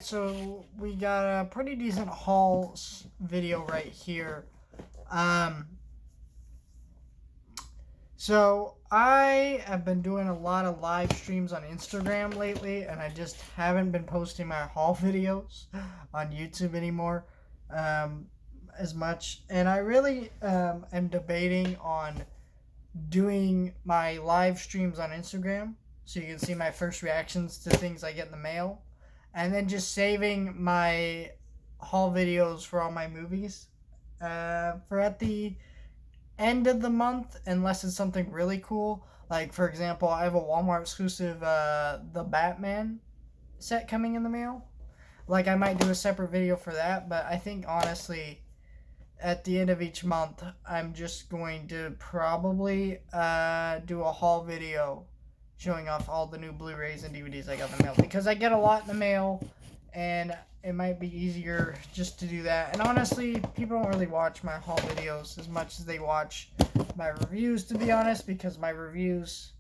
So we got a pretty decent haul video right here. Um, so I have been doing a lot of live streams on Instagram lately, and I just haven't been posting my haul videos on YouTube anymore um, as much. And I really am debating on doing my live streams on Instagram so you can see my first reactions to things I get in the mail, and then just saving my haul videos for all my movies for at the end of the month, unless it's something really cool. Like, for example, I have a Walmart exclusive The Batman set coming in the mail. Like, I might do a separate video for that, but I think honestly, at the end of each month, I'm just going to probably do a haul video showing off all the new Blu-rays and DVDs I got in the mail, because I get a lot in the mail, and it might be easier just to do that. And honestly, people don't really watch my haul videos as much as they watch my reviews, to be honest, because my reviews...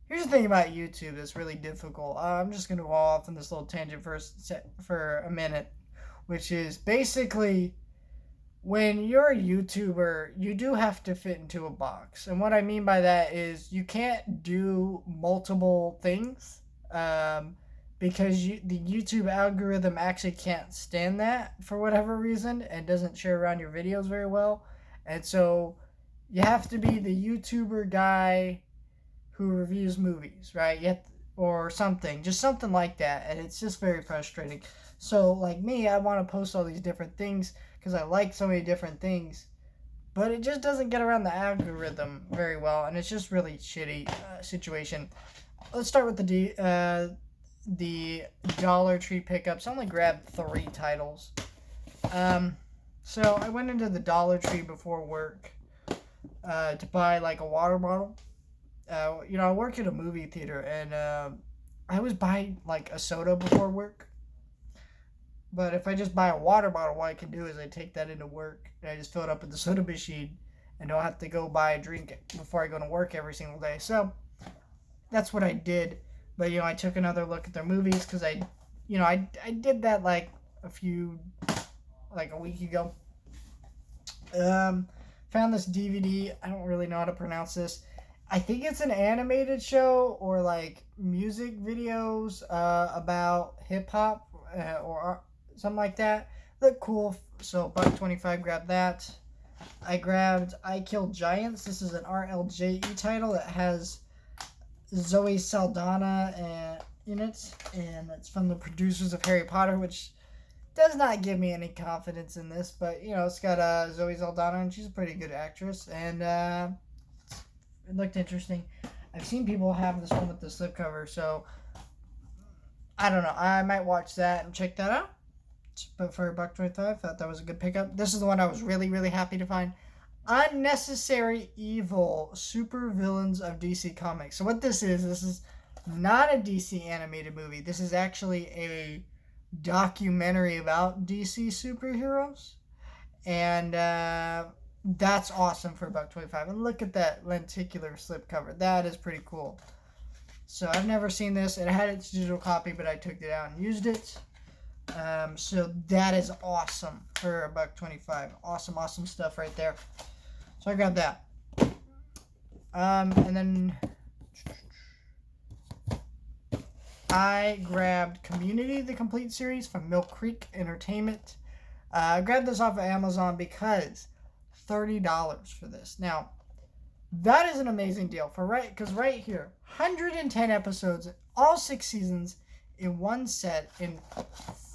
Here's the thing about YouTube that's really difficult. I'm just going to go off on this little tangent for a minute, which is basically, when you're a YouTuber, you do have to fit into a box. And what I mean by that is you can't do multiple things because the YouTube algorithm actually can't stand that for whatever reason and doesn't share around your videos very well. And so you have to be the YouTuber guy who reviews movies, right? Or something, just something like that. And it's just very frustrating. So, like me, I want to post all these different things because I like so many different things, but it just doesn't get around the algorithm very well, and it's just really shitty situation. Let's start with the Dollar Tree pickups. I only grabbed 3 titles. So I went into the Dollar Tree before work to buy like a water bottle. I work at a movie theater, and I always buy like a soda before work. But if I just buy a water bottle, what I can do is I take that into work and I just fill it up at the soda machine and don't have to go buy a drink before I go to work every single day. So that's what I did. But, I took another look at their movies because I did that like a week ago. Found this DVD. I don't really know how to pronounce this. I think it's an animated show or like music videos about hip hop or something like that. Look cool. So $1.25, grabbed that. I grabbed I Killed Giants. This is an RLJE title that has Zoe Saldana in it, and it's from the producers of Harry Potter, which does not give me any confidence in this, but it's got Zoe Saldana, and she's a pretty good actress, and it looked interesting. I've seen people have this one with the slipcover, so I don't know. I might watch that and check that out. But for $1.25, thought that was a good pickup. This is the one I was really, really happy to find. Unnecessary Evil, Super Villains of DC Comics. So what this is not a DC animated movie. This is actually a documentary about DC superheroes. And that's awesome for $1.25. And look at that lenticular slipcover. That is pretty cool. So I've never seen this. It had its digital copy, but I took it out and used it. So that is awesome for $1.25. Awesome stuff right there. So I grabbed that. And then I grabbed Community, the complete series from Mill Creek Entertainment. I grabbed this off of Amazon because $30 for this. Now, that is an amazing deal because right here, 110 episodes, all 6 seasons in one set in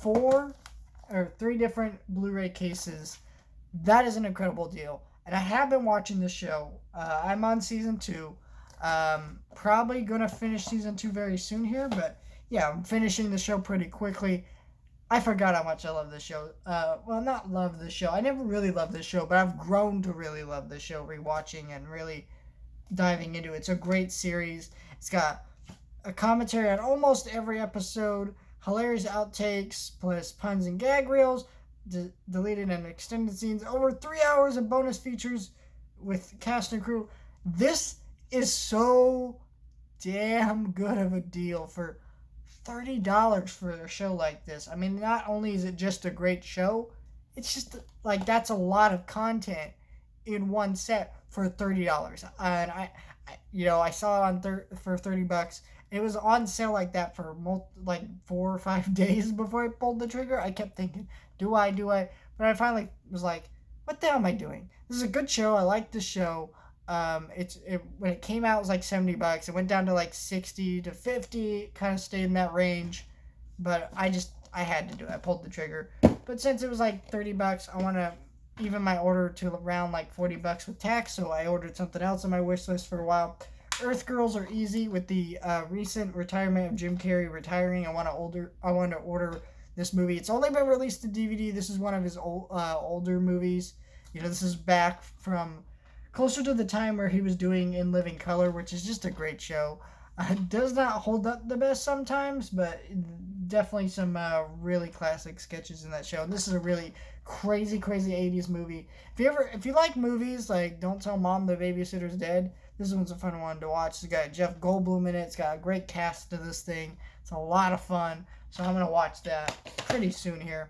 3 different Blu-ray cases. That is an incredible deal. And I have been watching this show. I'm on season 2. Probably going to finish season 2 very soon here, but yeah, I'm finishing the show pretty quickly. I forgot how much I love this show. Well, not love this show. I never really loved this show, but I've grown to really love this show, rewatching and really diving into it. It's a great series. It's got a commentary on almost every episode, hilarious outtakes, plus puns and gag reels, deleted and extended scenes, over 3 hours of bonus features with cast and crew. This is so damn good of a deal for $30 for a show like this. I mean, not only is it just a great show, it's just like that's a lot of content in one set for $30. And I saw it for $30. It was on sale like that for like 4 or 5 days before I pulled the trigger. I kept thinking, do I? But I finally was like, what the hell am I doing? This is a good show. I like the show. When it came out, it was like $70. It went down to like 60 to 50, kind of stayed in that range. But I had to do it. I pulled the trigger. But since it was like $30, I want to even my order to around like $40 with tax. So I ordered something else on my wish list for a while. Earth Girls are easy. With the recent retirement of Jim Carrey retiring, I want to order this movie. It's only been released to DVD. This is one of his older movies. This is back from closer to the time where he was doing In Living Color, which is just a great show. It does not hold up the best sometimes, but definitely some really classic sketches in that show. And this is a really crazy 80s movie. If you like movies like Don't Tell Mom the Babysitter's Dead, this one's a fun one to watch. It's got Jeff Goldblum in it. It's got a great cast to this thing. It's a lot of fun. So I'm going to watch that pretty soon here.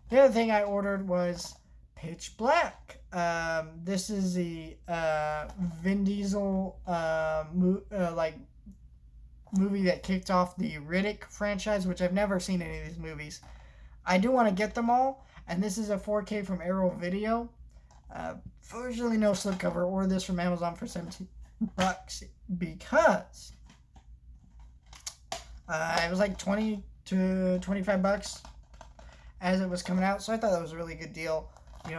The other thing I ordered was Pitch Black. This is the Vin Diesel movie that kicked off the Riddick franchise, which I've never seen any of these movies. I do want to get them all, and this is a 4K from Arrow Video. Fortunately, no slipcover. Ordered this from Amazon for $17 because it was like $20 to $25 as it was coming out, so I thought that was a really good deal.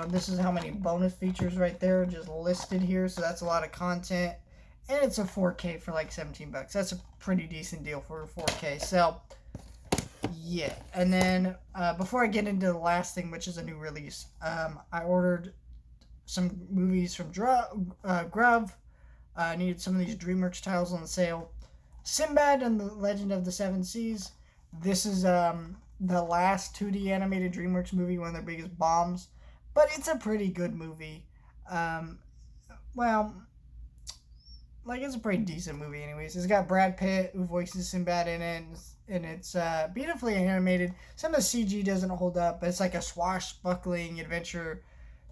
This is how many bonus features right there just listed here, so that's a lot of content. And it's a 4K for like $17. That's a pretty decent deal for a 4K. So, yeah. And then, before I get into the last thing, which is a new release, I ordered some movies from Grub. I needed some of these DreamWorks titles on sale. Sinbad and the Legend of the Seven Seas. This is the last 2D animated DreamWorks movie, one of their biggest bombs. But it's a pretty good movie. It's a pretty decent movie anyways. It's got Brad Pitt, who voices Sinbad in it, and it's beautifully animated. Some of the CG doesn't hold up, but it's like a swashbuckling adventure.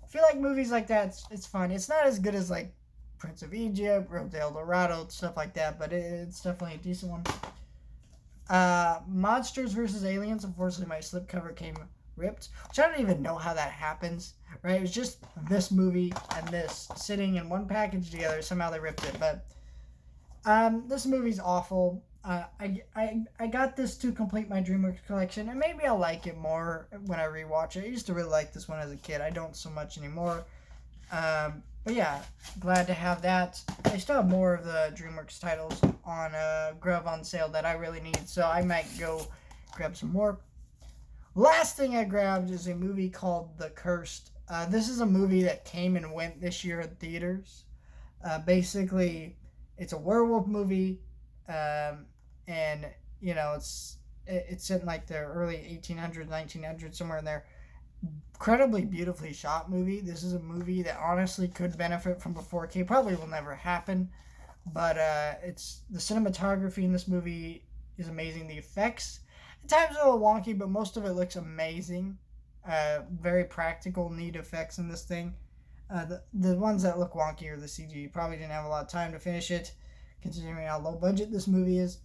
I feel like movies like that, it's fun. It's not as good as like Prince of Egypt, Road to El Dorado, stuff like that, but it's definitely a decent one. Monsters vs. Aliens. Unfortunately, my slipcover came ripped, which I don't even know how that happens, right? It was just this movie and this sitting in one package together. Somehow they ripped it, but this movie's awful. I got this to complete my DreamWorks collection, and maybe I'll like it more when I rewatch it. I used to really like this one as a kid. I don't so much anymore. But yeah, glad to have that. I still have more of the DreamWorks titles on Grub on sale that I really need, so I might go grab some more. Last thing I grabbed is a movie called The Cursed. This is a movie that came and went this year in theaters. Basically, it's a werewolf movie, and it's in like the early 1800s, 1900s, somewhere in there. Incredibly beautifully shot movie. This is a movie that honestly could benefit from a 4K. Probably will never happen, but it's the cinematography in this movie is amazing. The effects at times a little wonky, but most of it looks amazing. Very practical, neat effects in this thing. The ones that look wonky are the CG. Probably didn't have a lot of time to finish it, considering how low budget this movie is.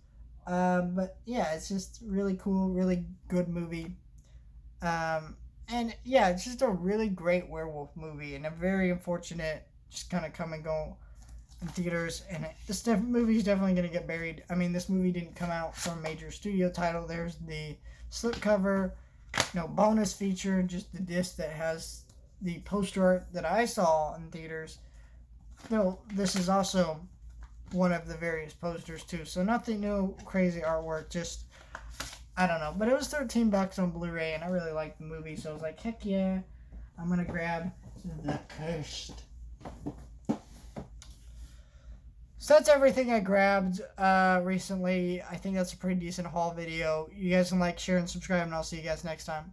But yeah, it's just really cool, really good movie. And yeah, it's just a really great werewolf movie, and a very unfortunate just kind of come and go in theaters. And this movie is definitely going to get buried. I mean, this movie didn't come out from a major studio title. There's the slipcover, bonus feature, just the disc that has the poster art that I saw in theaters. This is also one of the various posters too. So nothing new, crazy artwork, just I don't know, but it was $13 on Blu-ray, and I really liked the movie, so I was like, heck yeah, I'm gonna grab The Cursed. So that's everything I grabbed recently. I think that's a pretty decent haul video. You guys can like, share, and subscribe, and I'll see you guys next time.